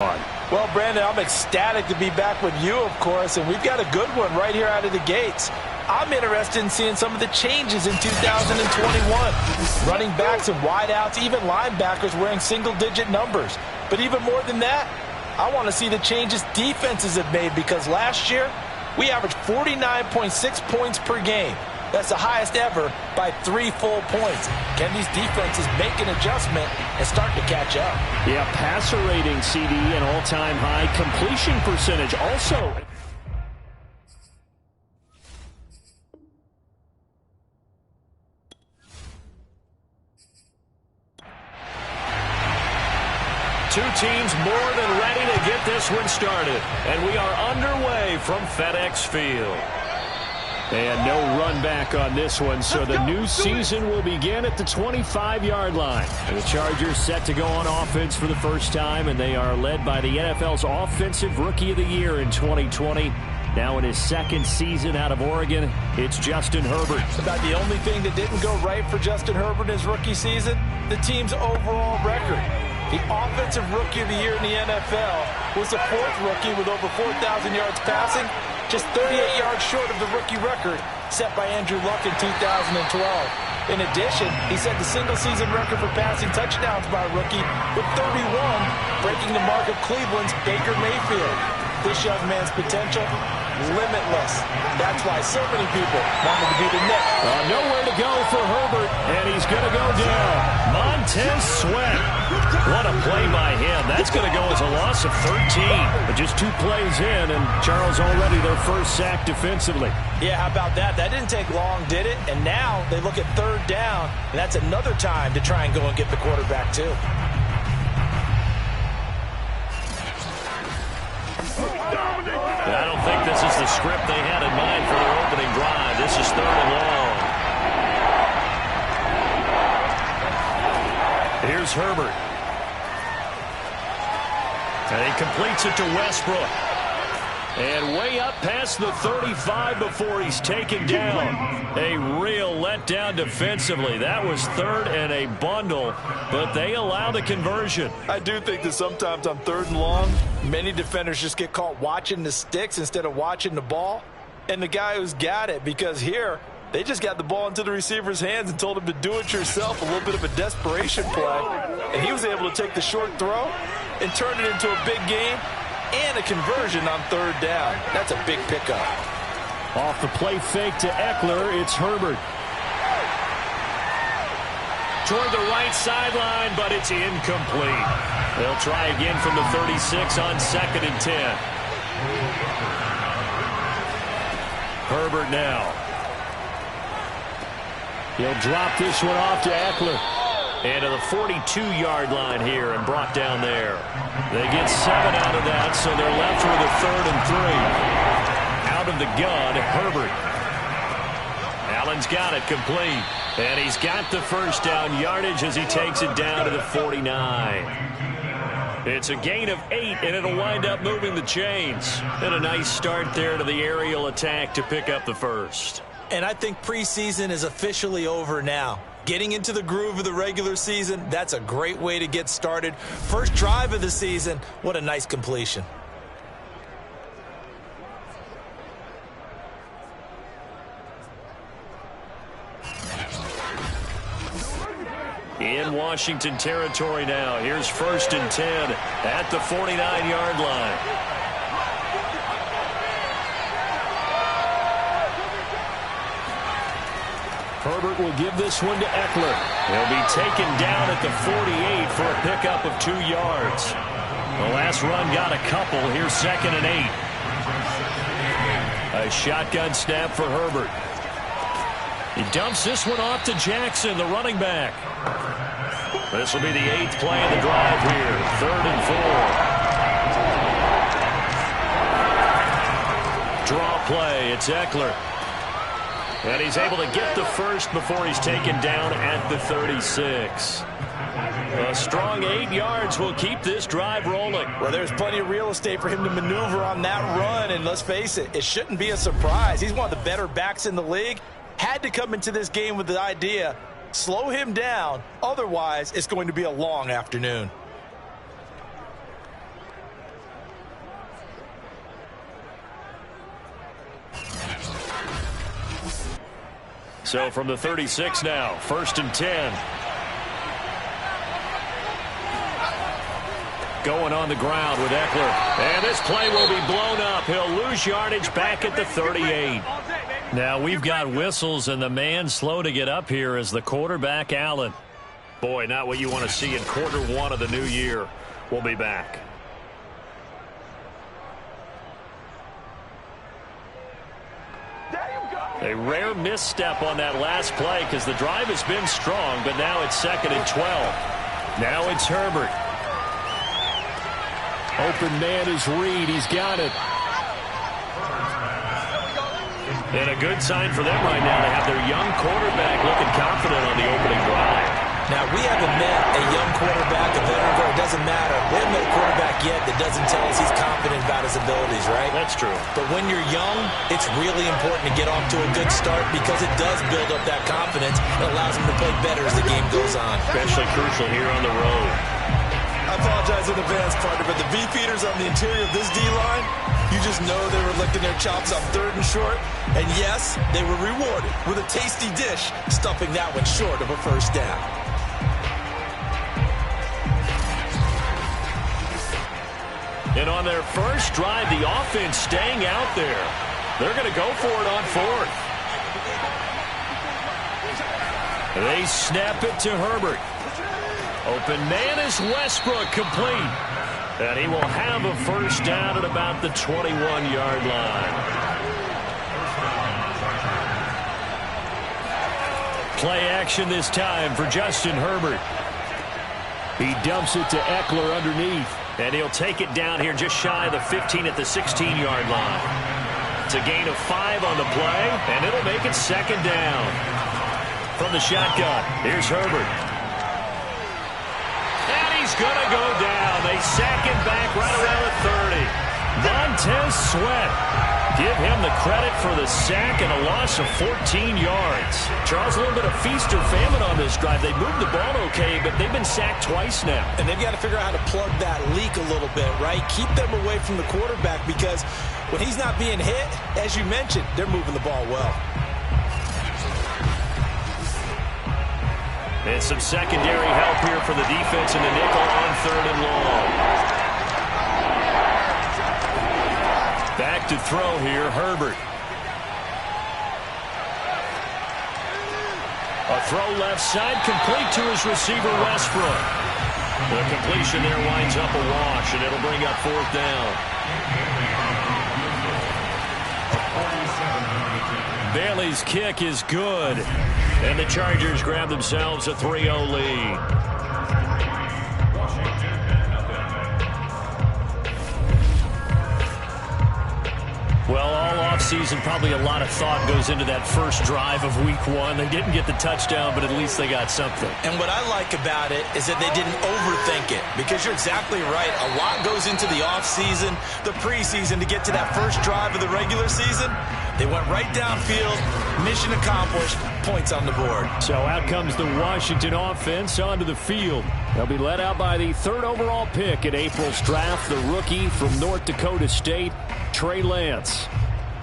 Well, Brandon, I'm ecstatic to be back with you, of course, and we've got a good one right here out of the gates. I'm interested in seeing some of the changes in 2021. Running backs and wideouts, even linebackers wearing single-digit numbers. But even more than that, I want to see the changes defenses have made, because last year we averaged 49.6 points per game. That's the highest ever by 3 full points. Can these defenses make an adjustment and start to catch up? Yeah, passer rating, CD, an all-time high. Completion percentage also. Two teams more than ready to get this one started. And we are underway from FedEx Field. And no run back on this one, so the new season will begin at the 25-yard line. And the Chargers set to go on offense for the first time, and they are led by the NFL's Offensive Rookie of the Year in 2020. Now in his second season out of Oregon, it's Justin Herbert. About the only thing that didn't go right for Justin Herbert in his rookie season, the team's overall record. The Offensive Rookie of the Year in the NFL was the 4th rookie with over 4,000 yards passing, just 38 yards short of the rookie record set by Andrew Luck in 2012. In addition, he set the single-season record for passing touchdowns by a rookie with 31, breaking the mark of Cleveland's Baker Mayfield. This young man's potential, limitless. That's why so many people want him to be the next. Nowhere to go for Herbert, and he's going to go down. Montez Sweat. What a play by him. That's going to go as a loss of 13. But just 2 plays in, and Charles already their first sack defensively. Yeah, how about that? That didn't take long, did it? And now they look at 3rd down, and that's another time to try and go and get the quarterback too. I don't think this is the script they had in mind for their opening drive. This is 3rd and long. Here's Herbert. And he completes it to Westbrook. And way up past the 35 before he's taken down. A real letdown defensively. That was 3rd and a bundle, but they allow the conversion. I do think that sometimes on 3rd and long, many defenders just get caught watching the sticks instead of watching the ball. And the guy who's got it, because here, they just got the ball into the receiver's hands and told him to do it yourself, a little bit of a desperation play. And he was able to take the short throw and turn it into a big game and a conversion on 3rd down. That's a big pickup. Off the play fake to Eckler, it's Herbert. Toward the right sideline, but it's incomplete. They'll try again from the 36 on 2nd and 10. Herbert now. He'll drop this one off to Eckler. And to the 42-yard line here and brought down there. They get 7 out of that, so they're left with a 3rd and 3. Out of the gun, Herbert. Allen's got it complete. And he's got the first down yardage as he takes it down to the 49. It's a gain of 8, and it'll wind up moving the chains. And a nice start there to the aerial attack to pick up the first. And I think preseason is officially over now. Getting into the groove of the regular season, that's a great way to get started. First drive of the season, what a nice completion. In Washington territory now. Here's 1st and 10 at the 49-yard line. Herbert will give this one to Eckler. He'll be taken down at the 48 for a pickup of 2 yards. The last run got a couple. Here's 2nd and 8. A shotgun snap for Herbert. He dumps this one off to Jackson, the running back. This will be the 8th play of the drive here. 3rd and 4. Draw play. It's Eckler. And he's able to get the first before he's taken down at the 36. A strong 8 yards will keep this drive rolling. Well, there's plenty of real estate for him to maneuver on that run, and let's face it, it shouldn't be a surprise. He's one of the better backs in the league. Had to come into this game with the idea, slow him down, otherwise it's going to be a long afternoon. So from the 36 now, 1st and 10. Going on the ground with Eckler. And this play will be blown up. He'll lose yardage back at the 38. Now we've got whistles, and the man slow to get up here is the quarterback, Allen. Boy, not what you want to see in quarter one of the new year. We'll be back. A rare misstep on that last play because the drive has been strong, but now it's 2nd and 12. Now it's Herbert. Open man is Reed. He's got it. And a good sign for them right now to have their young quarterback looking confident on the opening drive. Now, we haven't met a young quarterback, a veteran, or it doesn't matter. We haven't met a quarterback yet that doesn't tell us he's confident about his abilities, right? That's true. But when you're young, it's really important to get off to a good start because it does build up that confidence. It allows him to play better as the game goes on. Especially crucial here on the road. I apologize in advance, partner, but the beefeaters on the interior of this D-line, you just know they were licking their chops on 3rd and short. And yes, they were rewarded with a tasty dish, stuffing that one short of a first down. And on their first drive, the offense staying out there. They're going to go for it on 4th. They snap it to Herbert. Open man is Westbrook, complete. And he will have a first down at about the 21-yard line. Play action this time for Justin Herbert. He dumps it to Eckler underneath. And he'll take it down here just shy of the 15 at the 16-yard line. It's a gain of 5 on the play, and it'll make it 2nd down. From the shotgun, here's Herbert. And he's going to go down. They sack him back right around the 30. Montez Sweat. Give him the credit for the sack and a loss of 14 yards. Charles, a little bit of feast or famine on this drive. They moved the ball okay, but they've been sacked twice now. And they've got to figure out how to plug that leak a little bit, right? Keep them away from the quarterback because when he's not being hit, as you mentioned, they're moving the ball well. And some secondary help here for the defense in the nickel on 3rd and long. Back to throw here, Herbert. A throw left side, complete to his receiver, Westbrook. The completion there winds up a wash, and it'll bring up 4th down. Bailey's kick is good, and the Chargers grab themselves a 3-0 lead. Well, all offseason, probably a lot of thought goes into that first drive of week 1. They didn't get the touchdown, but at least they got something. And what I like about it is that they didn't overthink it, because you're exactly right. A lot goes into the offseason, the preseason, to get to that first drive of the regular season. They went right downfield, mission accomplished, points on the board. So out comes the Washington offense onto the field. They'll be led out by the 3rd overall pick in April's draft, the rookie from North Dakota State, Trey Lance.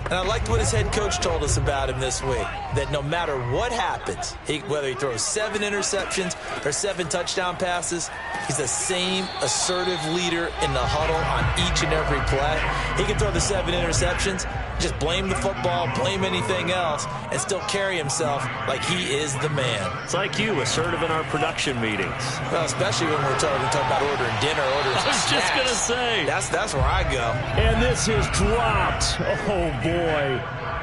And I liked what his head coach told us about him this week, that no matter what happens, whether he throws 7 interceptions or 7 touchdown passes, he's the same assertive leader in the huddle on each and every play. He can throw the 7 interceptions, just blame the football, blame anything else, and still carry himself like he is the man. It's like you, assertive in our production meetings. Well, especially when we're talking about ordering dinner, ordering I was snacks. just going to say. That's where I go. And this is dropped. Oh, boy.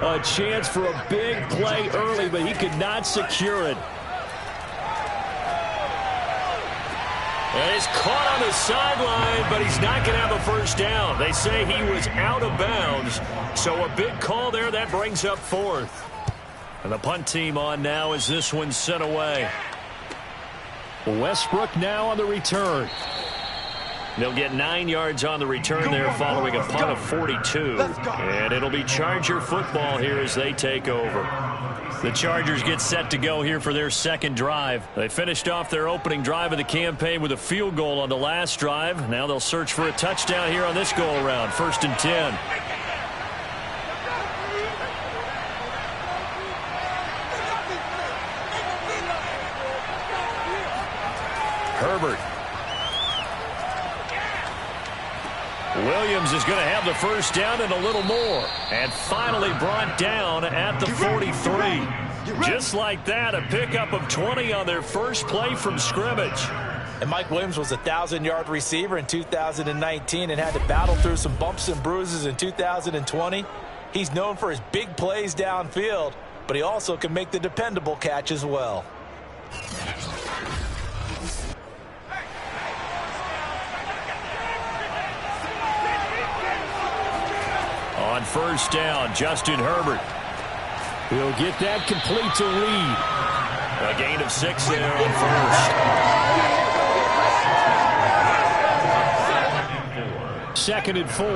A chance for a big play early, but he could not secure it. And he's caught on the sideline, but he's not going to have a first down. They say he was out of bounds, so a big call there. That brings up 4th. And the punt team on now as this one's sent away. Westbrook now on the return. They'll get 9 yards on the return there following a punt of 42. And it'll be Charger football here as they take over. The Chargers get set to go here for their second drive. They finished off their opening drive of the campaign with a field goal on the last drive. Now they'll search for a touchdown here on this go-around. 1st and 10. Herbert. Williams is going to have the first down and a little more. And finally brought down at the 43. Just like that, a pickup of 20 on their first play from scrimmage. And Mike Williams was a 1,000-yard receiver in 2019 and had to battle through some bumps and bruises in 2020. He's known for his big plays downfield, but he also can make the dependable catch as well. On first down, Justin Herbert. He'll get that complete to Reed. A gain of 6 there on first. 2nd and 4.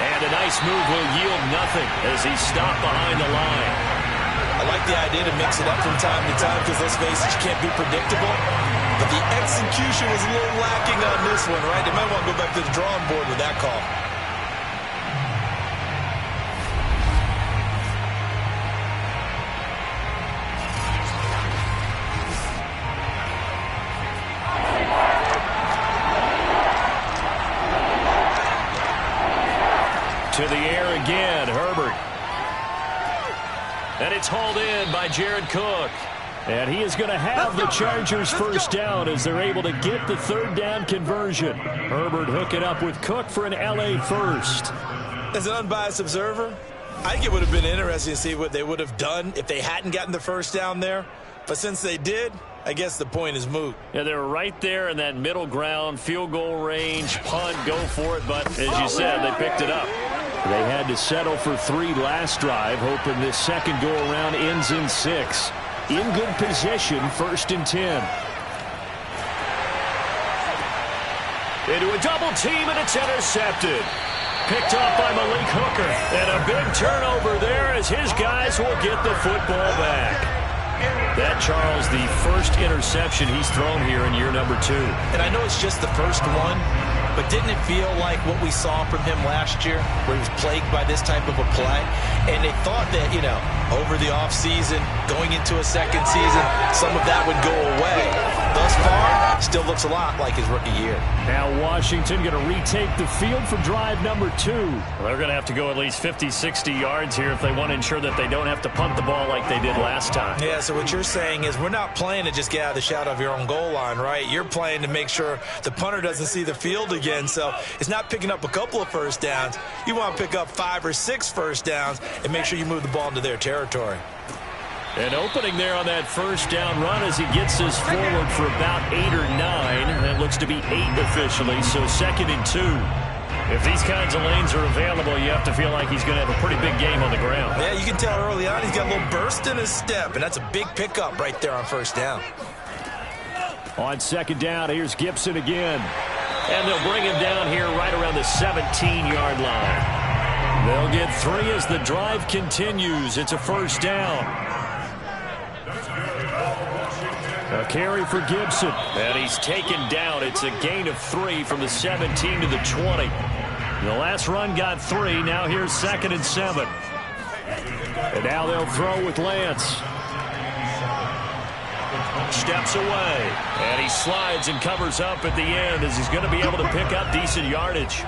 And a nice move will yield nothing as he's stopped behind the line. I like the idea to mix it up from time to time because, let's face it, you can't be predictable. But the execution was a little lacking on this one, right? They might want to go back to the drawing board with that call. To the air again, Herbert. And it's hauled in by Jared Cook. And he is going to have the Chargers first down as they're able to get the 3rd down conversion. Herbert hooking up with Cook for an LA first. As an unbiased observer, I think it would have been interesting to see what they would have done if they hadn't gotten the first down there. But since they did, I guess the point is moot. Yeah, they're right there in that middle ground, field goal range, punt, go for it. But as you said, they picked it up. They had to settle for 3 last drive, hoping this second go-around ends in 6. In good position, 1st and 10. Into a double team, and it's intercepted. Picked off by Malik Hooker. And a big turnover there as his guys will get the football back. That, Charles, the first interception he's thrown here in year number 2. And I know it's just the first one, but didn't it feel like what we saw from him last year, where he was plagued by this type of a play? And they thought that, you know, over the offseason, going into a second season, some of that would go away. Thus far, still looks a lot like his rookie year. Now Washington going to retake the field for drive number 2. Well, they're going to have to go at least 50, 60 yards here if they want to ensure that they don't have to punt the ball like they did last time. Yeah, so what you're saying is we're not playing to just get out of the shadow of your own goal line, right? You're playing to make sure the punter doesn't see the field again. So it's not picking up a couple of first downs. You want to pick up 5 or 6 first downs and make sure you move the ball into their territory. An opening there on that first down run as he gets us forward for about 8 or 9. That looks to be 8 officially, so 2nd and 2. If these kinds of lanes are available, you have to feel like he's going to have a pretty big game on the ground. Yeah, you can tell early on he's got a little burst in his step, and that's a big pickup right there on first down. On 2nd down, here's Gibson again. And they'll bring him down here right around the 17-yard line. They'll get 3 as the drive continues. It's a first down. A carry for Gibson. And he's taken down. It's a gain of 3 from the 17 to the 20. The last run got 3. Now here's 2nd and 7. And now they'll throw with Lance. Steps away. And he slides and covers up at the end as he's going to be able to pick up decent yardage.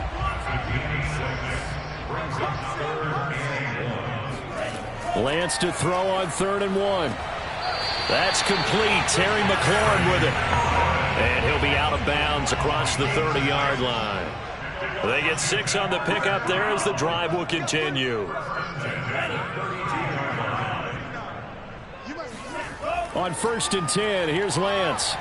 Lance to throw on 3rd and 1. That's complete. Terry McLaurin with it. And he'll be out of bounds across the 30-yard line. They get 6 on the pickup there as the drive will continue. On 1st and 10, here's Lance.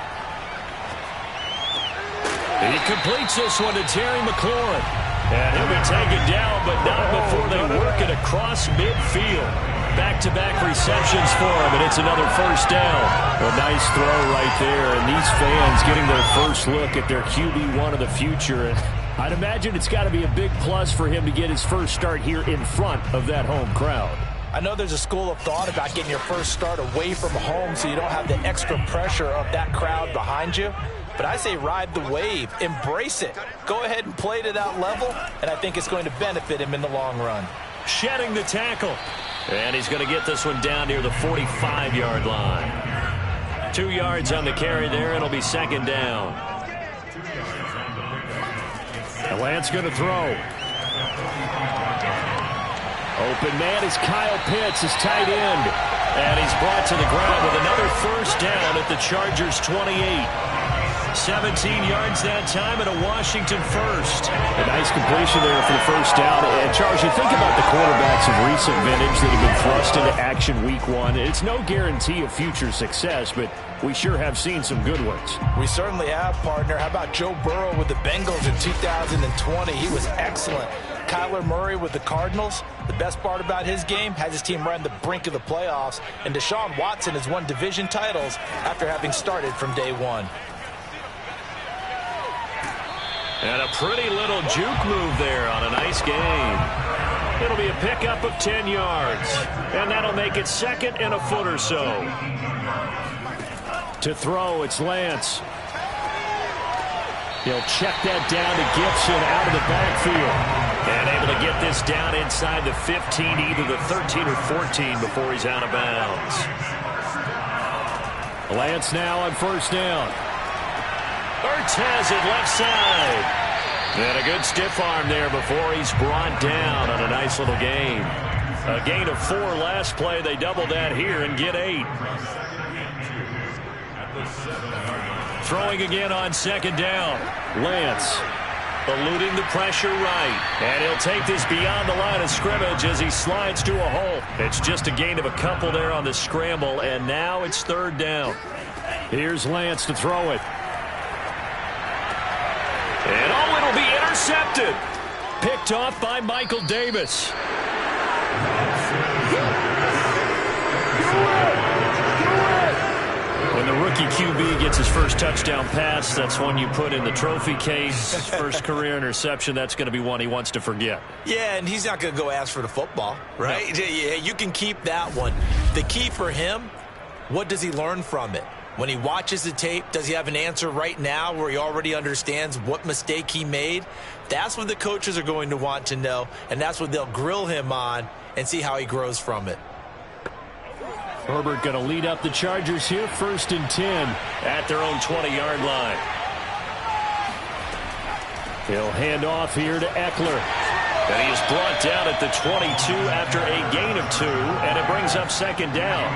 He completes this one to Terry McLaurin. And he'll be taken down, but not before they work it across midfield. Back-to-back receptions for him, and it's another first down. A nice throw right there, and these fans getting their first look at their QB1 of the future. And I'd imagine it's got to be a big plus for him to get his first start here in front of that home crowd. I know there's a school of thought about getting your first start away from home so you don't have the extra pressure of that crowd behind you. but I say ride the wave. Embrace it. Go ahead and play to that level, and I think it's going to benefit him in the long run. Shedding the tackle. And he's going to get this one down near the 45-yard line. 2 yards on the carry there. It'll be second down. And Lance going to throw. Open man is Kyle Pitts, his tight end. And he's brought to the ground with another first down at the Chargers' 28. 17 yards that time and a Washington first. A nice completion there for the first down. And, Charles, you think about the quarterbacks of recent vintage that have been thrust into action week 1. It's no guarantee of future success, but we sure have seen some good ones. We certainly have, partner. How about Joe Burrow with the Bengals in 2020? He was excellent. Kyler Murray with the Cardinals. The best part about his game has his team right on the brink of the playoffs. And Deshaun Watson has won division titles after having started from day one. And a pretty little juke move there on a nice game. It'll be a pickup of 10 yards. And that'll make it second and a foot or so. To throw, it's Lance. He'll check that down to Gibson out of the backfield. And able to get this down inside the 15, either the 13 or 14 before he's out of bounds. Lance now on first down. Ertz has it left side. And a good stiff arm there before he's brought down on a nice little gain. A gain of 4 last play. They double that here and get 8. Throwing again on second down. Lance eluding the pressure right. And he'll take this beyond the line of scrimmage as he slides to a hole. It's just a gain of a couple there on the scramble, and now it's third down. Here's Lance to throw it. And oh, it'll be intercepted. Picked off by Michael Davis. When the rookie QB gets his first touchdown pass, that's one you put in the trophy case. First career interception, that's going to be one he wants to forget. Yeah, and he's not going to go ask for the football, right? No. Yeah, you can keep that one. The key for him, what does he learn from it? When he watches the tape, does he have an answer right now where he already understands what mistake he made? That's what the coaches are going to want to know, and that's what they'll grill him on and see how he grows from it. Herbert going to lead up the Chargers here, 1st and 10. At their own 20-yard line. He'll hand off here to Eckler. And he is brought down at the 22 after a gain of 2, and it brings up second down.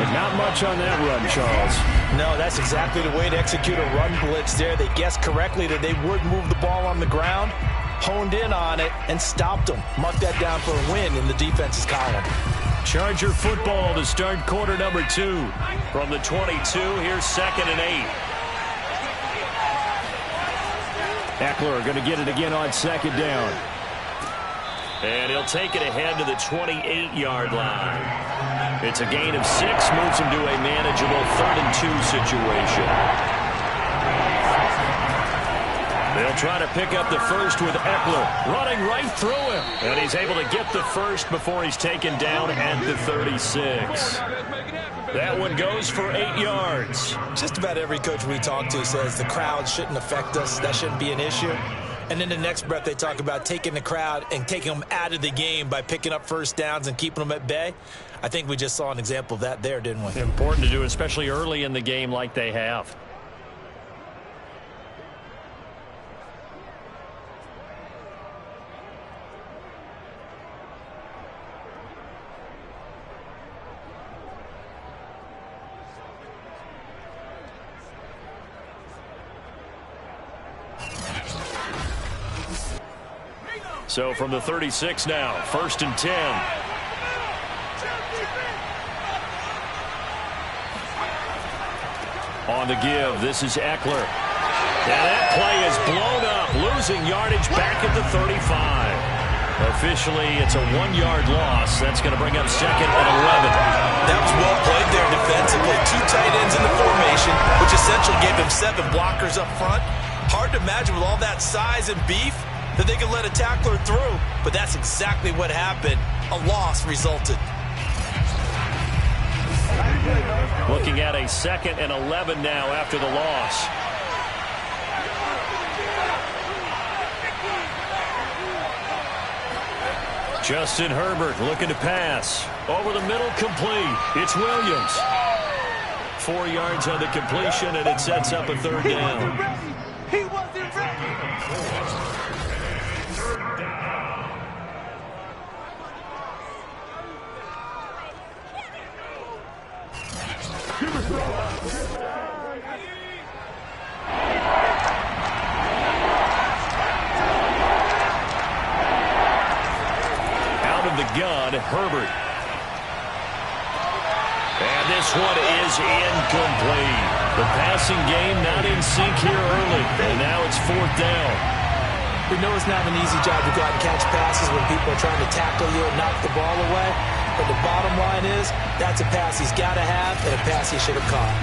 But not much on that run, Charles. No, that's exactly the way to execute a run blitz there. They guessed correctly that they would move the ball on the ground, honed in on it, and stopped them. Mark that down for a win in the defense's column. Charger football to start quarter number 2. From the 22, here's 2nd and 8. Eckler going to get it again on second down. And he'll take it ahead to the 28-yard line. It's a gain of 6, moves him to a manageable 3rd and 2 situation. They'll try to pick up the first with Eckler running right through him. And he's able to get the first before he's taken down at the 36. That one goes for 8 yards. Just about every coach we talk to says the crowd shouldn't affect us. That shouldn't be an issue. And in the next breath, they talk about taking the crowd and taking them out of the game by picking up first downs and keeping them at bay. I think we just saw an example of that there, didn't we? Important to do, especially early in the game like they have. So from the 36 now, 1st and 10. On the give, this is Eckler. And that play is blown up, losing yardage back at the 35. Officially, it's a 1-yard loss. That's going to bring up 2nd and 11. That was well played there defensively. 2 tight ends in the formation, which essentially gave him 7 blockers up front. Hard to imagine with all that size and beef that they could let a tackler through, but that's exactly what happened. A loss resulted. Looking at a 2nd and 11 now after the loss. Justin Herbert looking to pass. Over the middle, complete. It's Williams. 4 yards on the completion, and it sets up a 3rd down. He wasn't ready. Out of the gun, Herbert. And this one is incomplete. The passing game not in sync here early, and now it's 4th down. We know it's not an easy job to go out and catch passes when people are trying to tackle you and knock the ball away. But the bottom line is, that's a pass he's got to have and a pass he should have caught.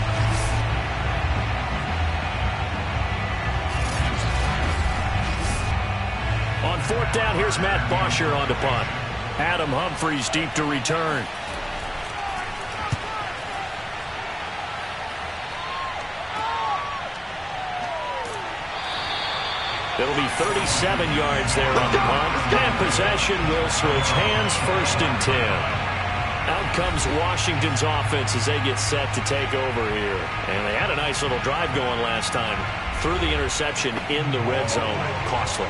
On 4th down, here's Matt Bosher on the punt. Adam Humphries deep to return. It'll be 37 yards there on the punt. And possession will switch hands, 1st and 10. Out comes Washington's offense as they get set to take over here. And they had a nice little drive going last time. Threw the interception in the red zone. Costly.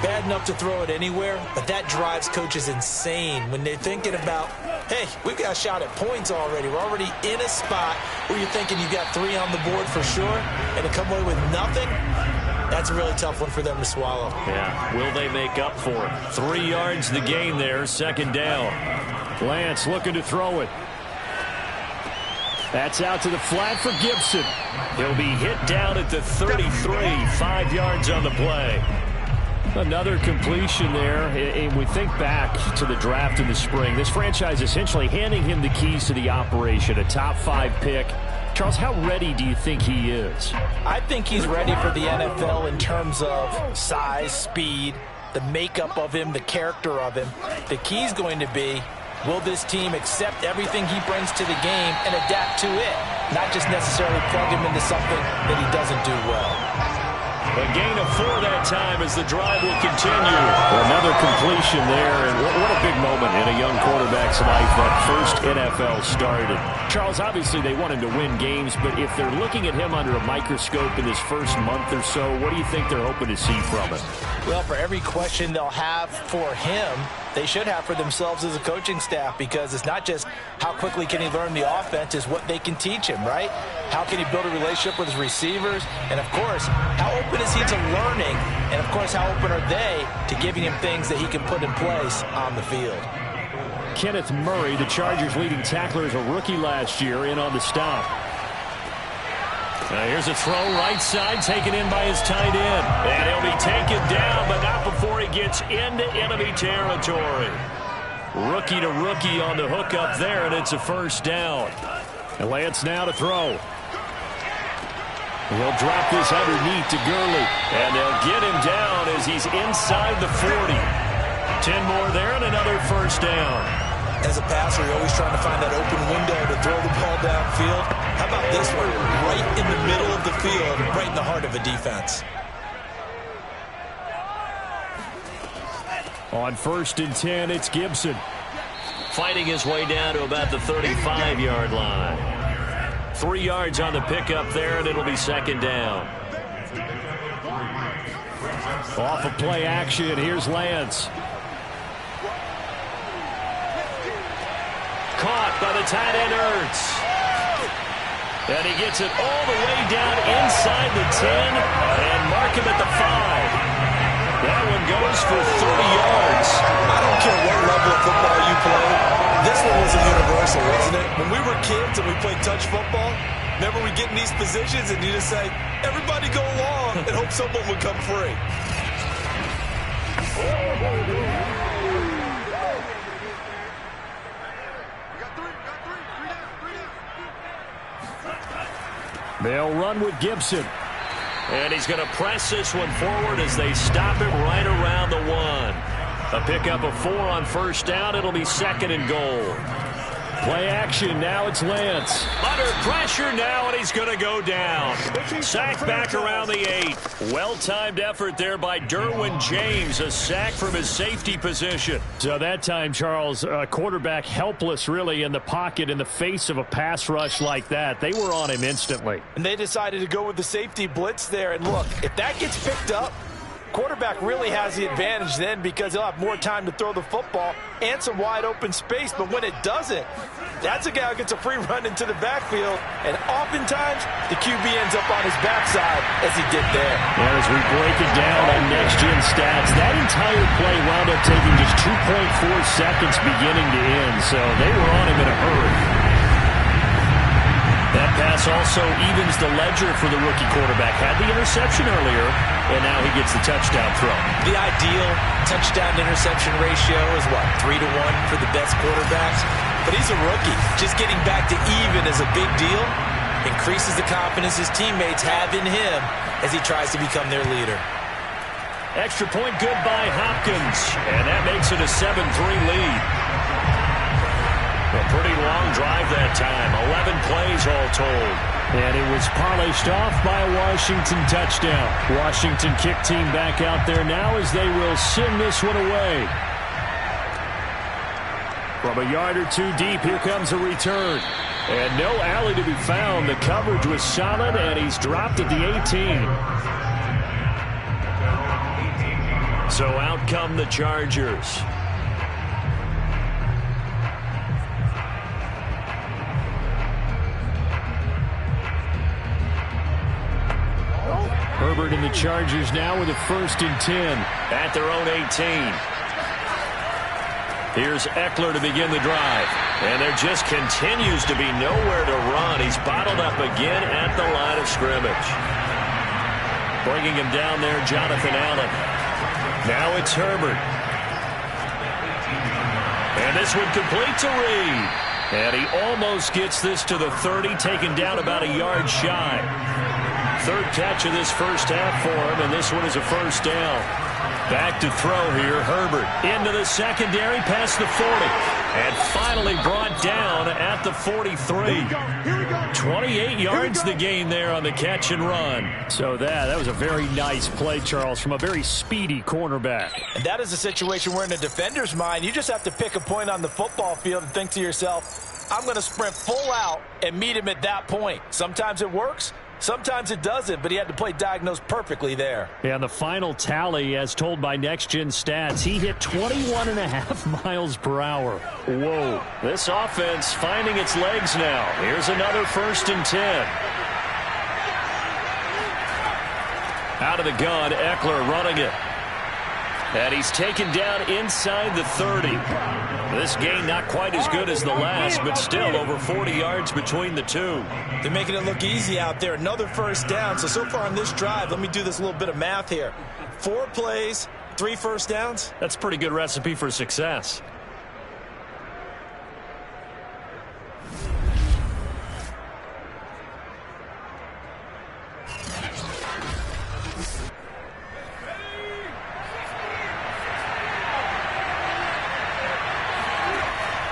Bad enough to throw it anywhere, but that drives coaches insane when they're thinking about, hey, we've got a shot at points already. We're already in a spot where you're thinking you've got 3 on the board for sure, and to come away with nothing, that's a really tough one for them to swallow. Yeah, will they make up for it? 3 yards the gain there, 2nd down. Lance looking to throw it. That's out to the flat for Gibson. He'll be hit down at the 33, 5 yards on the play. Another completion there, and we think back to the draft in the spring. This franchise essentially handing him the keys to the operation, a top 5 pick. Charles, how ready do you think he is? I think he's ready for the NFL in terms of size, speed, the makeup of him, the character of him. The key's going to be, will this team accept everything he brings to the game and adapt to it, not just necessarily plug him into something that he doesn't do well. A gain of 4 that time as the drive will continue. Another completion there, and what a big moment in a young quarterback's life, that first NFL start. And Charles, obviously they want him to win games, but if they're looking at him under a microscope in his first month or so, what do you think they're hoping to see from him? Well, for every question they'll have for him, they should have for themselves as a coaching staff, because it's not just how quickly can he learn the offense, it's what they can teach him, right? How can he build a relationship with his receivers? And, of course, how open is he to learning? And, of course, how open are they to giving him things that he can put in place on the field? Kenneth Murray, the Chargers' leading tackler as a rookie last year, in on the stop. Now here's a throw right side, taken in by his tight end. And he'll be taken down, but not before he gets into enemy territory. Rookie to rookie on the hook up there, and it's a 1st down. And Lance now to throw. He'll drop this underneath to Gurley. And they'll get him down as he's inside the 40. 10 more there and another 1st down. As a passer, you're always trying to find that open window to throw the ball downfield. How about this one? Right in the middle of the field, right in the heart of a defense. On 1st and 10, it's Gibson. Fighting his way down to about the 35-yard line. 3 yards on the pickup there, and it'll be 2nd down. Off of play action, here's Lance. Caught by the tight end, Ertz. And he gets it all the way down inside the 10 and mark him at the 5. That one goes for 30 yards. I don't care what level of football you play. This one was a universal, wasn't it? When we were kids and we played touch football, remember we get in these positions and you just say, everybody go along, and hope someone would come free. They'll run with Gibson. And he's going to press this one forward as they stop him right around the 1. A pickup of 4 on 1st down. It'll be 2nd and goal. Play action. Now it's Lance. Under pressure now, and he's going to go down. Sack back around the 8. Well-timed effort there by Derwin James. A sack from his safety position. So that time, Charles, quarterback helpless really in the pocket in the face of a pass rush like that. They were on him instantly. And they decided to go with the safety blitz there. And look, if that gets picked up, quarterback really has the advantage then because he'll have more time to throw the football and some wide open space. But when it doesn't, that's a guy who gets a free run into the backfield. And oftentimes, the QB ends up on his backside as he did there. And as we break it down on next-gen stats, that entire play wound up taking just 2.4 seconds beginning to end. So they were on him in a hurry. That pass also evens the ledger for the rookie quarterback. Had the interception earlier, and now he gets the touchdown throw. The ideal touchdown-interception ratio is, what, 3-1 for the best quarterbacks? But he's a rookie. Just getting back to even is a big deal. Increases the confidence his teammates have in him as he tries to become their leader. Extra point good by Hopkins, and that makes it a 7-3 lead. A pretty long drive that time. 11 plays all told. And it was polished off by a Washington touchdown. Washington kick team back out there now as they will send this one away. From a yard or two deep, here comes a return. And no alley to be found. The coverage was solid, and he's dropped at the 18. So out come the Chargers. Herbert and the Chargers now with a 1st and 10. At their own 18. Here's Eckler to begin the drive. And there just continues to be nowhere to run. He's bottled up again at the line of scrimmage. Bringing him down there, Jonathan Allen. Now it's Herbert. And this one complete to Reed. And he almost gets this to the 30, taken down about a yard shy. 3rd catch of this first half for him, and this one is a 1st down. Back to throw here, Herbert into the secondary past the 40. And finally brought down at the 43. 28 yards the gain there on the catch and run. So that was a very nice play, Charles, from a very speedy cornerback. And that is a situation where in a defender's mind, you just have to pick a point on the football field and think to yourself, I'm going to sprint full out and meet him at that point. Sometimes it works. Sometimes it doesn't, but he had to play diagnosed perfectly there. Yeah, and the final tally, as told by Next Gen Stats, he hit 21.5 miles per hour. Whoa. This offense finding its legs now. Here's another 1st and 10. Out of the gun, Eckler running it. And he's taken down inside the 30. This gain not quite as good as the last, but still over 40 yards between the two. They're making it look easy out there. Another 1st down. So far on this drive, let me do this little bit of math here. 4 plays, 3 1st downs. That's a pretty good recipe for success.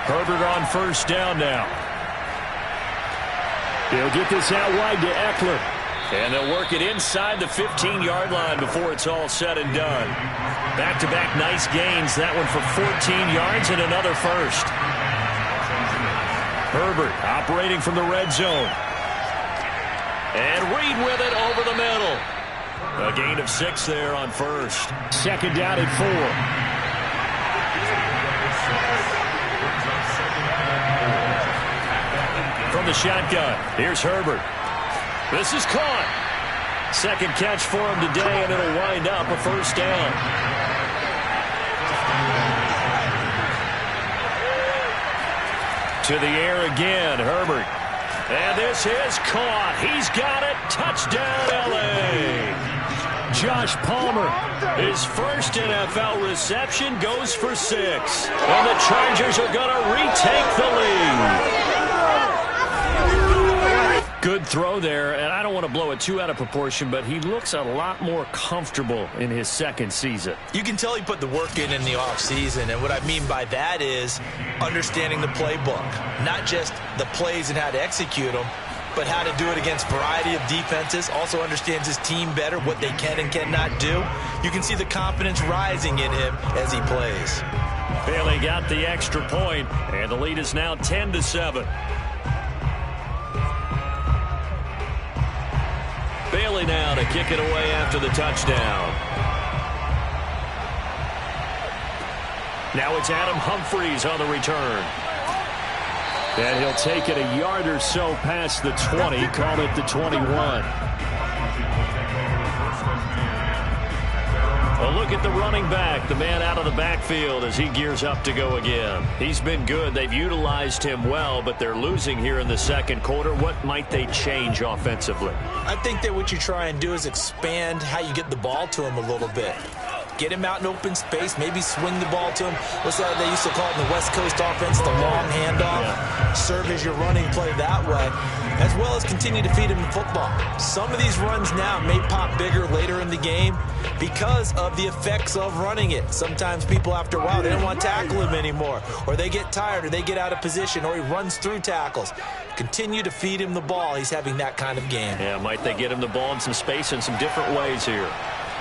Herbert on 1st down now. He'll get this out wide to Eckler. And they'll work it inside the 15-yard line before it's all said and done. Back-to-back nice gains. That one for 14 yards and another 1st. Herbert operating from the red zone. And Reed with it over the middle. A gain of 6 there on 1st. 2nd down at 4. From the shotgun, here's Herbert. This is caught. 2nd catch for him today, and it'll wind up a 1st down. To the air again, Herbert. And this is caught. He's got it. Touchdown, L.A. Josh Palmer. His first NFL reception goes for 6. And the Chargers are going to retake the lead. Good throw there, and I don't want to blow it too out of proportion, but he looks a lot more comfortable in his second season. You can tell he put the work in the offseason, and what I mean by that is understanding the playbook, not just the plays and how to execute them, but how to do it against a variety of defenses. Also understands his team better, what they can and cannot do. You can see the confidence rising in him as he plays. Bailey got the extra point, and the lead is now 10-7. Bailey now to kick it away after the touchdown. Now it's Adam Humphries on the return. And he'll take it a yard or so past the 20, call it the 21. A look at the running back, the man out of the backfield as he gears up to go again. He's been good. They've utilized him well, but they're losing here in the second quarter. What might they change offensively? I think that what you try and do is expand how you get the ball to him a little bit. Get him out in open space, maybe swing the ball to him. What's that they used to call it in the West Coast offense, the long handoff? Yeah. Serve as your running play that way, as well as continue to feed him the football. Some of these runs now may pop bigger later in the game because of the effects of running it. Sometimes people, after a while, they don't want to tackle him anymore, or they get tired, or they get out of position, or he runs through tackles. Continue to feed him the ball. He's having that kind of game. Yeah, might they get him the ball in some space in some different ways here.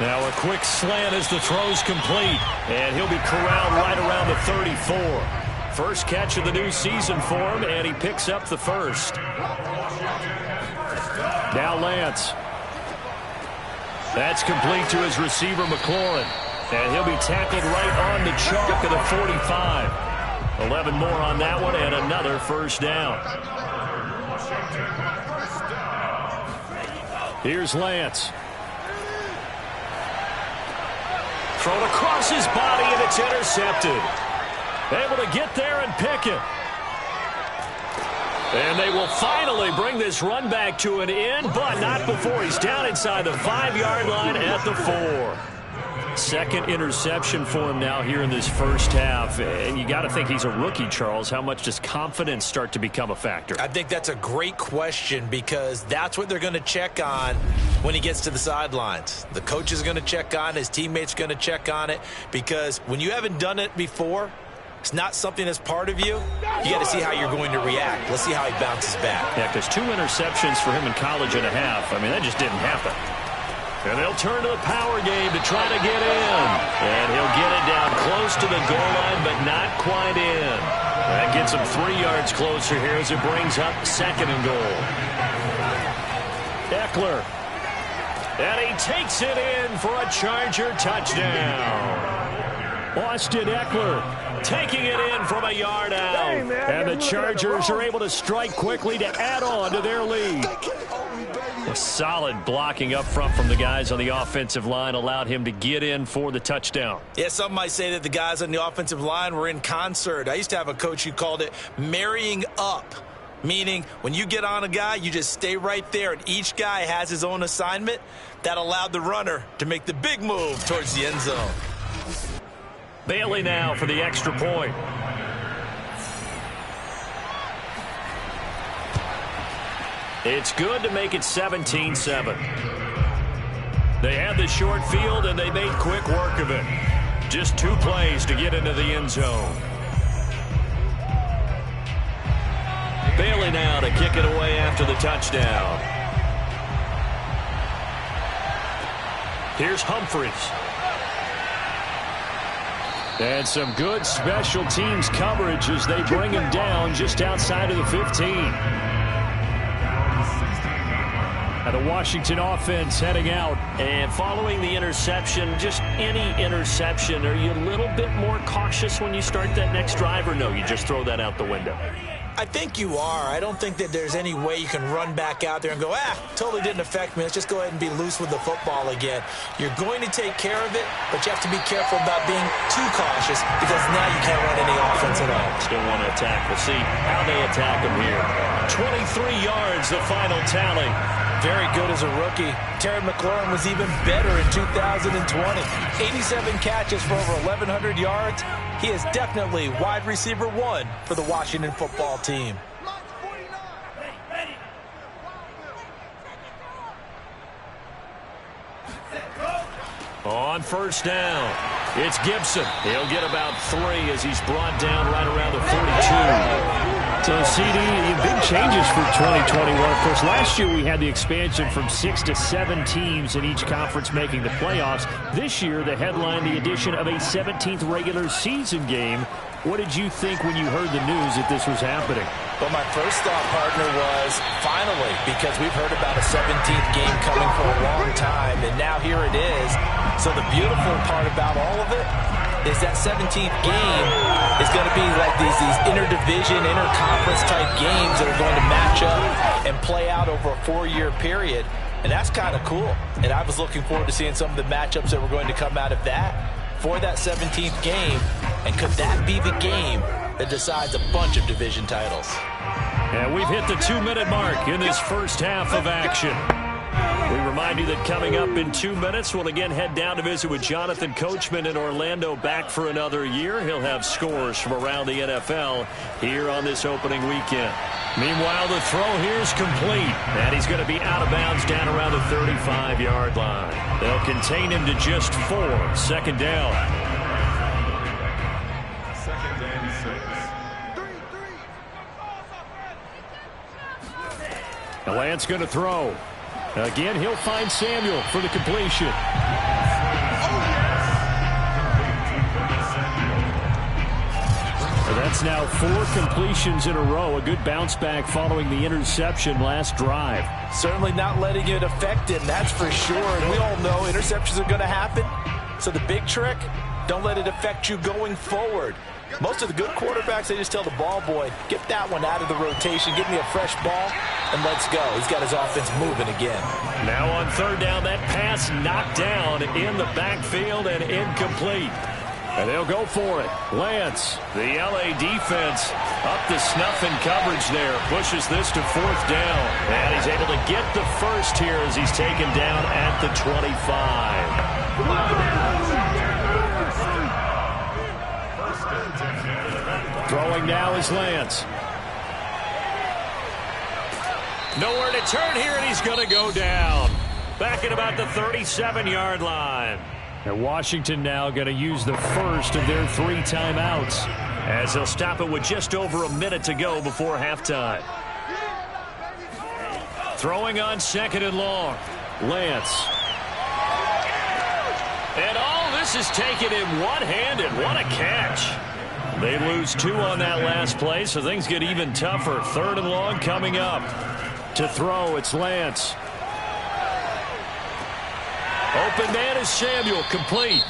Now a quick slant as the throw's complete, and he'll be corralled right around the 34. First catch of the new season for him, and he picks up the first. Now Lance. That's complete to his receiver, McLaurin, and he'll be tackled right on the chalk of the 45. 11 more on that one, and another first down. Here's Lance. Thrown across his body, and it's intercepted. Able to get there and pick it. And they will finally bring this run back to an end, but not before he's down inside the 5-yard line at the 4. Second interception for him now here in this first half. And you got to think he's a rookie, Charles. How much does confidence start to become a factor? I think that's a great question because that's what they're going to check on when he gets to the sidelines. The coach is going to check on it. His teammates going to check on it because when you haven't done it before, it's not something that's part of you. You got to see how you're going to react. Let's see how he bounces back. Yeah, because 2 interceptions for him in college and a half. I mean, that just didn't happen. And they'll turn to the power game to try to get in. And he'll get it down close to the goal line, but not quite in. That gets him 3 yards closer here as it brings up 2nd and goal. Eckler. And he takes it in for a Charger touchdown. Austin Eckler taking it in from a yard out. And the Chargers are able to strike quickly to add on to their lead. A solid blocking up front from the guys on the offensive line allowed him to get in for the touchdown. Yeah, some might say that the guys on the offensive line were in concert. I used to have a coach who called it marrying up, meaning when you get on a guy, you just stay right there, and each guy has his own assignment. That allowed the runner to make the big move towards the end zone. Bailey now for the extra point. It's good to make it 17-7. They had the short field, and they made quick work of it. Just 2 plays to get into the end zone. Bailey now to kick it away after the touchdown. Here's Humphries. And some good special teams coverage as they bring him down just outside of the 15. Now the Washington offense heading out. And following the interception, just any interception, are you a little bit more cautious when you start that next drive, or no, you just throw that out the window? I think you are. I don't think that there's any way you can run back out there and go, totally didn't affect me. Let's just go ahead and be loose with the football again. You're going to take care of it, but you have to be careful about being too cautious because now you can't run any offense at all. Still want to attack. We'll see how they attack him here. 23 yards, the final tally. Very good as a rookie. Terry McLaurin was even better in 2020. 87 catches for over 1,100 yards. He is definitely wide receiver 1 for the Washington football team. On first down, it's Gibson. He'll get about 3 as he's brought down right around the 42. So, CD, big changes for 2021. Of course, last year we had the expansion from 6 to 7 teams in each conference making the playoffs. This year, the headline, the addition of a 17th regular season game. What did you think when you heard the news that this was happening? Well, my first thought, partner, was finally, because we've heard about a 17th game coming for a long time, and now here it is. So the beautiful part about all of it is that 17th game is going to be like these interdivision, interconference type games that are going to match up and play out over a 4-year period. And that's kind of cool. And I was looking forward to seeing some of the matchups that were going to come out of that for that 17th game. And could that be the game that decides a bunch of division titles? And we've hit the 2-minute mark in this first half of action. We remind you that coming up in 2 minutes, we'll again head down to visit with Jonathan Coachman in Orlando, back for another year. He'll have scores from around the NFL here on this opening weekend. Meanwhile, the throw here is complete, and he's going to be out of bounds down around the 35-yard line. They'll contain him to just 4. Second down. Lance going to throw. Again, he'll find Samuel for the completion. That's now 4 completions in a row. A good bounce back following the interception last drive. Certainly not letting it affect him, that's for sure. And we all know interceptions are going to happen. So the big trick, don't let it affect you going forward. Most of the good quarterbacks, they just tell the ball boy, get that one out of the rotation, give me a fresh ball, and let's go. He's got his offense moving again. Now on third down, that pass knocked down in the backfield and incomplete. And they'll go for it. Lance. The LA defense up to snuff in coverage there. Pushes this to 4th down. And he's able to get the first here as he's taken down at the 25. Throwing now is Lance. Nowhere to turn here, and he's going to go down. Back at about the 37-yard line. And Washington now going to use the first of their 3 timeouts, as they'll stop it with just over a minute to go before halftime. Throwing on 2nd and long. Lance. And all this is taken in one-handed. What a catch. They lose 2 on that last play, so things get even tougher. 3rd and long coming up. To throw, it's Lance. Open man is Samuel, complete.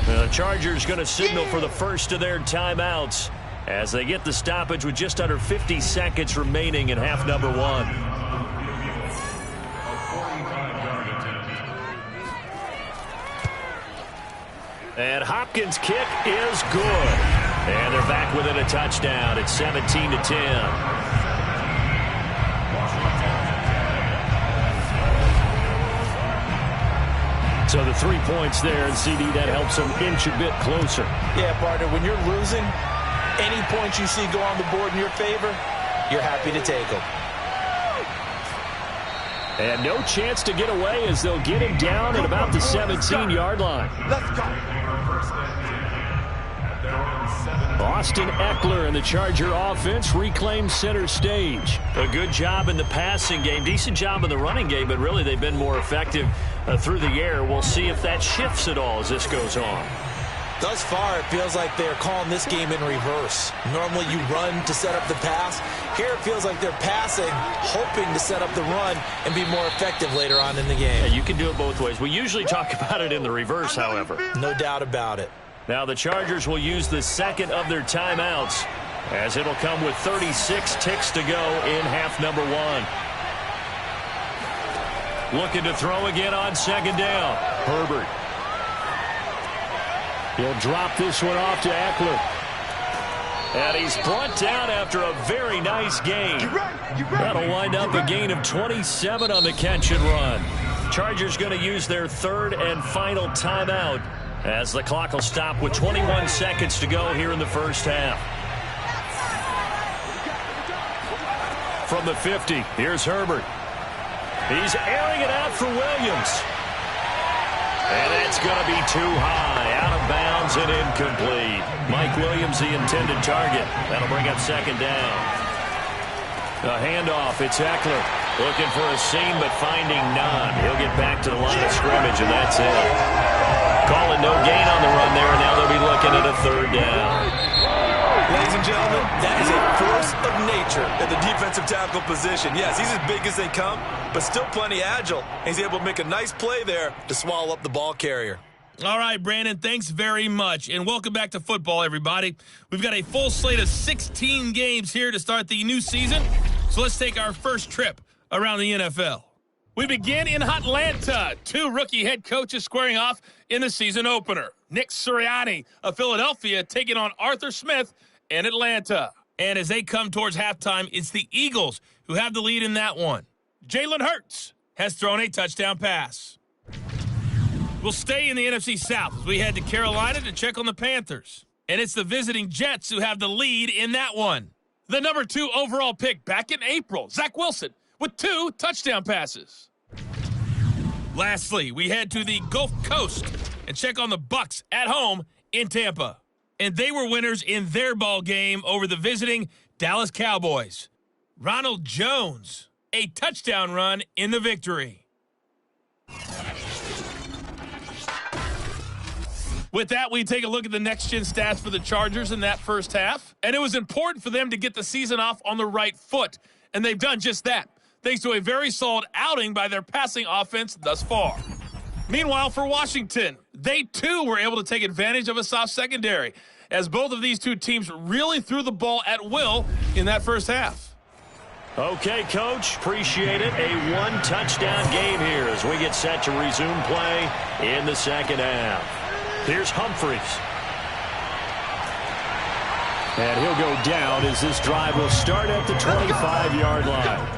The Chargers going to signal for the first of their timeouts as they get the stoppage with just under 50 seconds remaining in half number 1. And Hopkins' kick is good. And they're back within a touchdown. It's 17-10. So the 3 points there, and CD, that helps them inch a bit closer. Yeah, partner, when you're losing, any points you see go on the board in your favor, you're happy to take them. And no chance to get away as they'll get him down at about the 17-yard line. Let's go. Austin Eckler and the Charger offense reclaims center stage. A good job in the passing game, decent job in the running game, but really they've been more effective through the air. We'll see if that shifts at all as this goes on. Thus far, it feels like they're calling this game in reverse. Normally you run to set up the pass. Here it feels like they're passing, hoping to set up the run and be more effective later on in the game. Yeah, you can do it both ways. We usually talk about it in the reverse, however. No doubt about it. Now the Chargers will use the second of their timeouts as it'll come with 36 ticks to go in half number 1. Looking to throw again on 2nd down. Herbert. He'll drop this one off to Eckler. And he's brought down after a very nice gain. That'll wind up a gain of 27 on the catch and run. Chargers going to use their 3rd and final timeout as the clock will stop with 21 seconds to go here in the first half. From the 50, here's Herbert. He's airing it out for Williams. And that's going to be too high, out of bounds and incomplete. Mike Williams, the intended target. That'll bring up second down. A handoff, it's Eckler. Looking for a seam, but finding none. He'll get back to the line of scrimmage, and that's it. Calling no gain on the run there, and now they'll be looking at a third down. Ladies and gentlemen, that is a force of nature at the defensive tackle position. Yes, he's as big as they come, but still plenty agile. He's able to make a nice play there to swallow up the ball carrier. All right, Brandon, thanks very much. And welcome back to football, everybody. We've got a full slate of 16 games here to start the new season. So let's take our first trip around the NFL. We begin in Atlanta. Two rookie head coaches squaring off in the season opener. Nick Sirianni of Philadelphia taking on Arthur Smith in Atlanta. And as they come towards halftime, it's the Eagles who have the lead in that one. Jalen Hurts has thrown a touchdown pass. We'll stay in the NFC South as we head to Carolina to check on the Panthers. And it's the visiting Jets who have the lead in that one. The number 2 overall pick back in April, Zach Wilson, with 2 touchdown passes. Lastly, we head to the Gulf Coast and check on the Bucs at home in Tampa. And they were winners in their ball game over the visiting Dallas Cowboys. Ronald Jones, a touchdown run in the victory. With that, we take a look at the next-gen stats for the Chargers in that first half. And it was important for them to get the season off on the right foot. And they've done just that, thanks to a very solid outing by their passing offense thus far. Meanwhile, for Washington, they too were able to take advantage of a soft secondary, as both of these two teams really threw the ball at will in that first half. Okay, Coach, appreciate it. A one-touchdown game here as we get set to resume play in the second half. Here's Humphries. And he'll go down as this drive will start at the 25-yard line.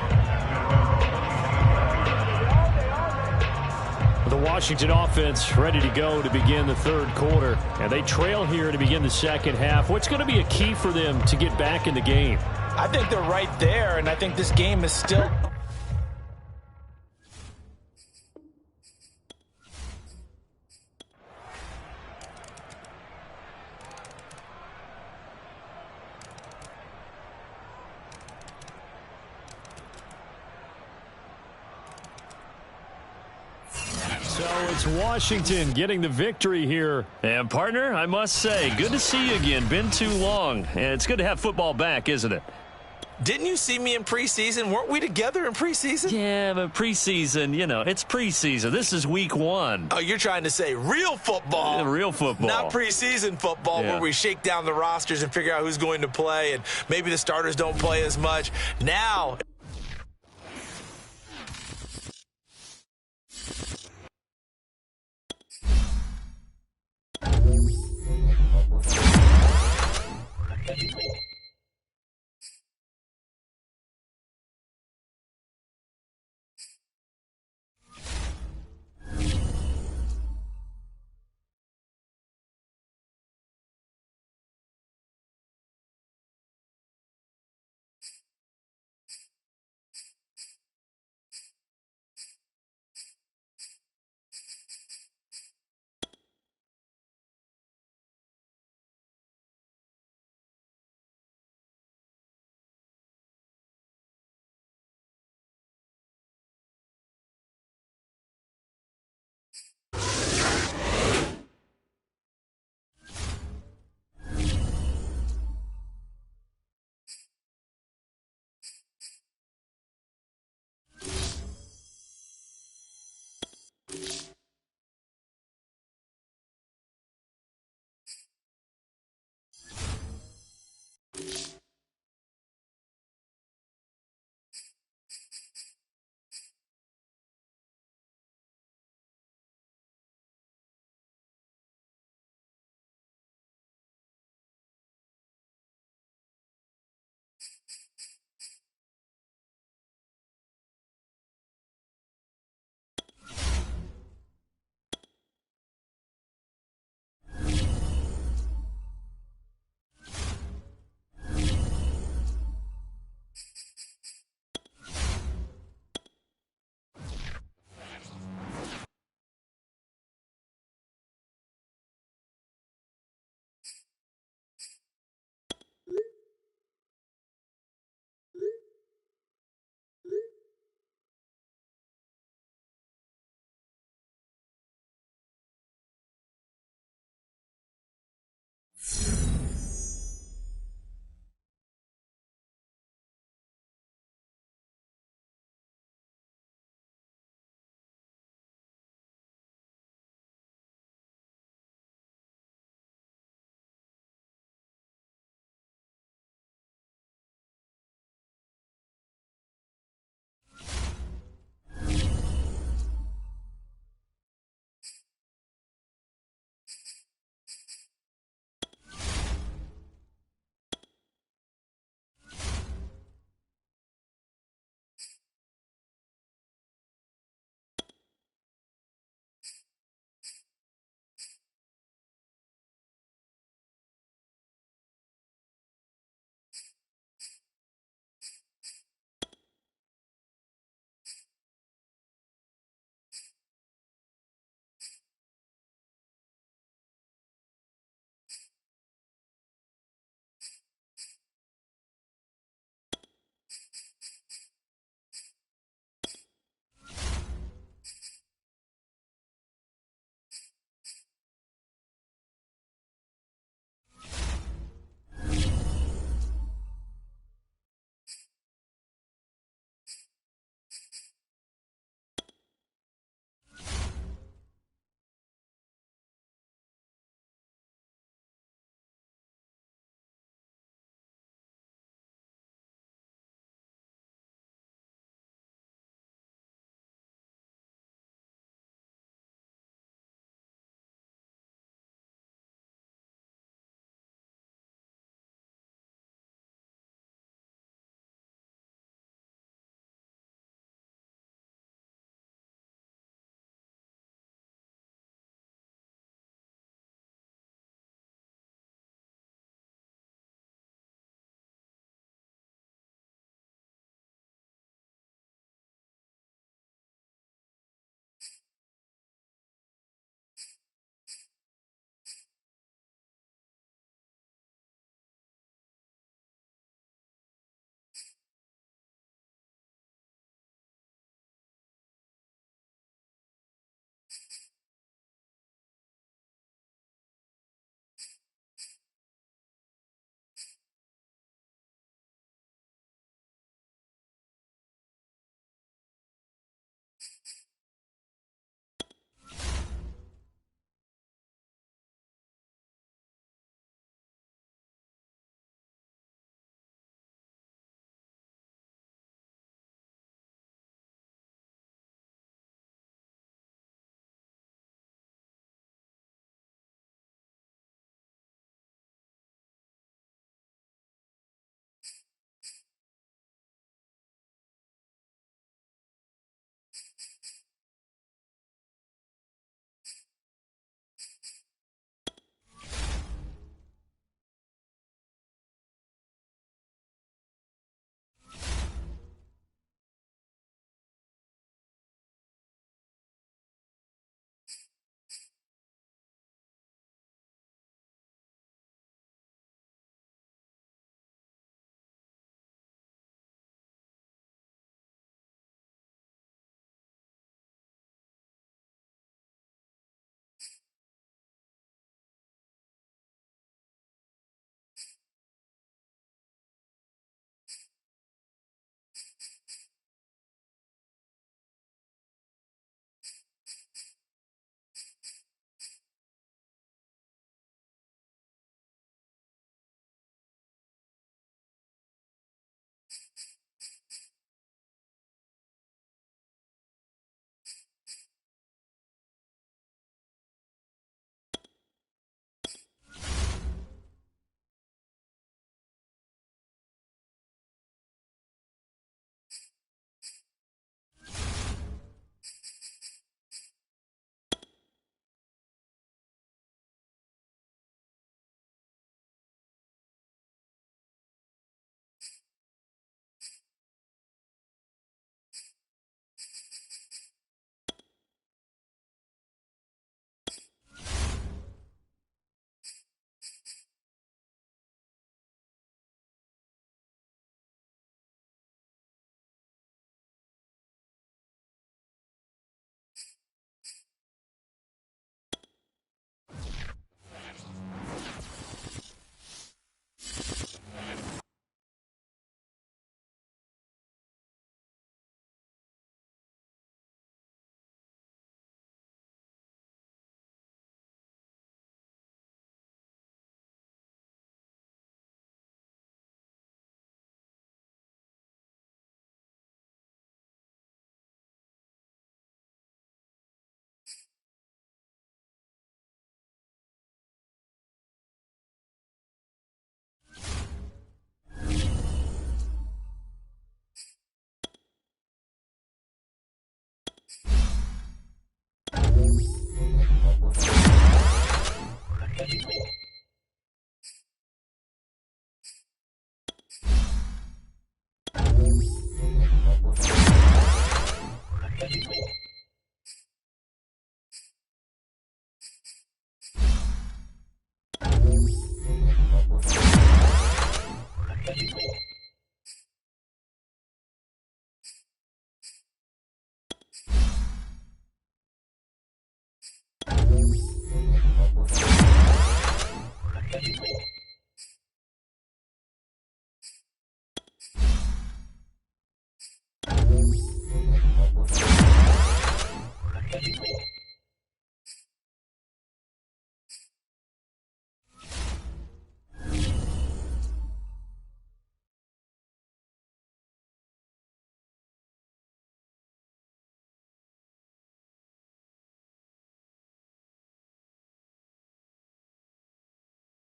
The Washington offense ready to go to begin the third quarter. And they trail here to begin the second half. What's going to be a key for them to get back in the game? I think they're right there, and I think this game is still... So it's Washington getting the victory here. And, partner, I must say, good to see you again. Been too long. And it's good to have football back, isn't it? Didn't you see me in preseason? Weren't we together in preseason? Yeah, but preseason, you know, it's preseason. This is week 1. Oh, you're trying to say real football. Yeah, real football. Not preseason football where we shake down the rosters and figure out who's going to play, and maybe the starters don't play as much. Now...